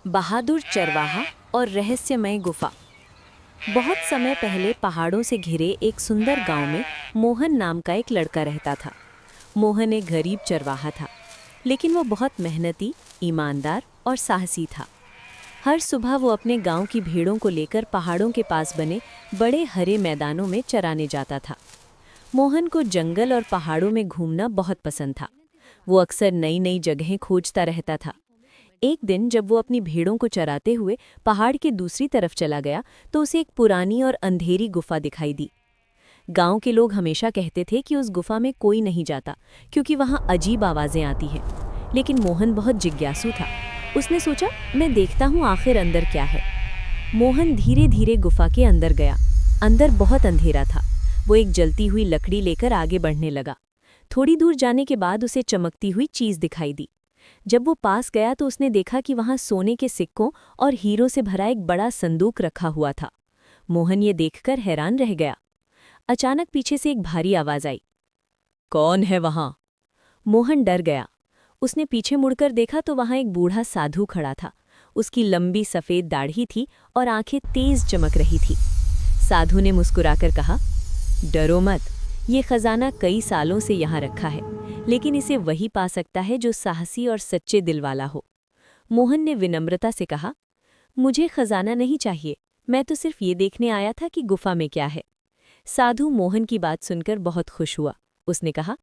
बहादुर चरवाहा और रहस्यमय गुफा। बहुत समय पहले पहाड़ों से घिरे एक सुंदर गांव में मोहन नाम का एक लड़का रहता था। मोहन एक गरीब चरवाहा था, लेकिन वो बहुत मेहनती, ईमानदार और साहसी था। हर सुबह वो अपने गांव की भेड़ों को लेकर पहाड़ों के पास बने बड़े हरे मैदानों में चराने जाता था। मोहन को जंगल और पहाड़ों में घूमना बहुत पसंद था। वो अक्सर नई नई जगहें खोजता रहता था। एक दिन जब वो अपनी भेड़ों को चराते हुए पहाड़ के दूसरी तरफ चला गया तो उसे एक पुरानी और अंधेरी गुफा दिखाई दी। गांव के लोग हमेशा कहते थे कि उस गुफा में कोई नहीं जाता क्योंकि वहां अजीब आवाजें आती हैं। लेकिन मोहन बहुत जिज्ञासु था। उसने सोचा, मैं देखता हूं आखिर अंदर क्या है। मोहन धीरे धीरे गुफा के अंदर गया। अंदर बहुत अंधेरा था। वो एक जलती हुई लकड़ी लेकर आगे बढ़ने लगा। थोड़ी दूर जाने के बाद उसे चमकती हुई चीज दिखाई दी। जब वो पास गया तो उसने देखा कि वहां सोने के सिक्कों और हीरों से भरा एक बड़ा संदूक रखा हुआ था। मोहन ये देखकर हैरान रह गया। अचानक पीछे से एक भारी आवाज आई, कौन है वहां? मोहन डर गया। उसने पीछे मुड़कर देखा तो वहां एक बूढ़ा साधु खड़ा था। उसकी लंबी सफेद दाढ़ी थी और आंखें तेज चमक रही थी। साधु ने मुस्कुराकर कहा, डरो मत, ये खजाना कई सालों से यहाँ रखा है, लेकिन इसे वही पा सकता है जो साहसी और सच्चे दिल वाला हो। मोहन ने विनम्रता से कहा, मुझे खजाना नहीं चाहिए, मैं तो सिर्फ ये देखने आया था कि गुफा में क्या है। साधु मोहन की बात सुनकर बहुत खुश हुआ। उसने कहा,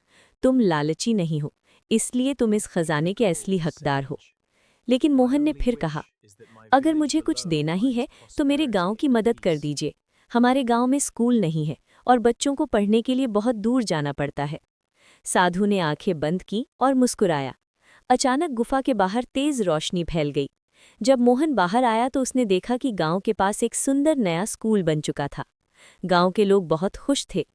तुम लालची नहीं हो, इसलिए तुम इस खजाने के असली हकदार हो। लेकिन मोहन ने फिर कहा, अगर मुझे कुछ देना ही है तो मेरे गांव की मदद कर दीजिए। हमारे गांव में स्कूल नहीं है और बच्चों को पढ़ने के लिए बहुत दूर जाना पड़ता है। साधु ने आंखें बंद की और मुस्कुराया। अचानक गुफा के बाहर तेज रोशनी फैल गई। जब मोहन बाहर आया तो उसने देखा कि गांव के पास एक सुंदर नया स्कूल बन चुका था। गांव के लोग बहुत खुश थे।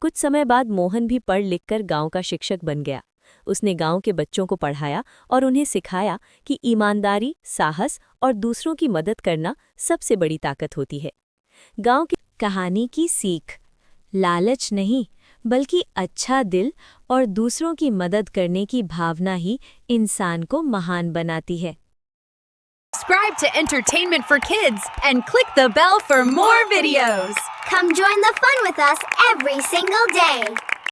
कुछ समय बाद मोहन भी पढ़ लिखकर गांव का शिक्षक बन गया। उसने गांव के बच्चों को पढ़ाया और उन्हें सिखाया कि ईमानदारी, साहस और दूसरों की मदद करना सबसे बड़ी ताकत होती है। गांव की कहानी की सीख, लालच नहीं बल्कि अच्छा दिल और दूसरों की मदद करने की भावना ही इंसान को महान बनाती है। Subscribe to Entertainment for Kids and click the bell for more videos. Come join the fun with us every single day.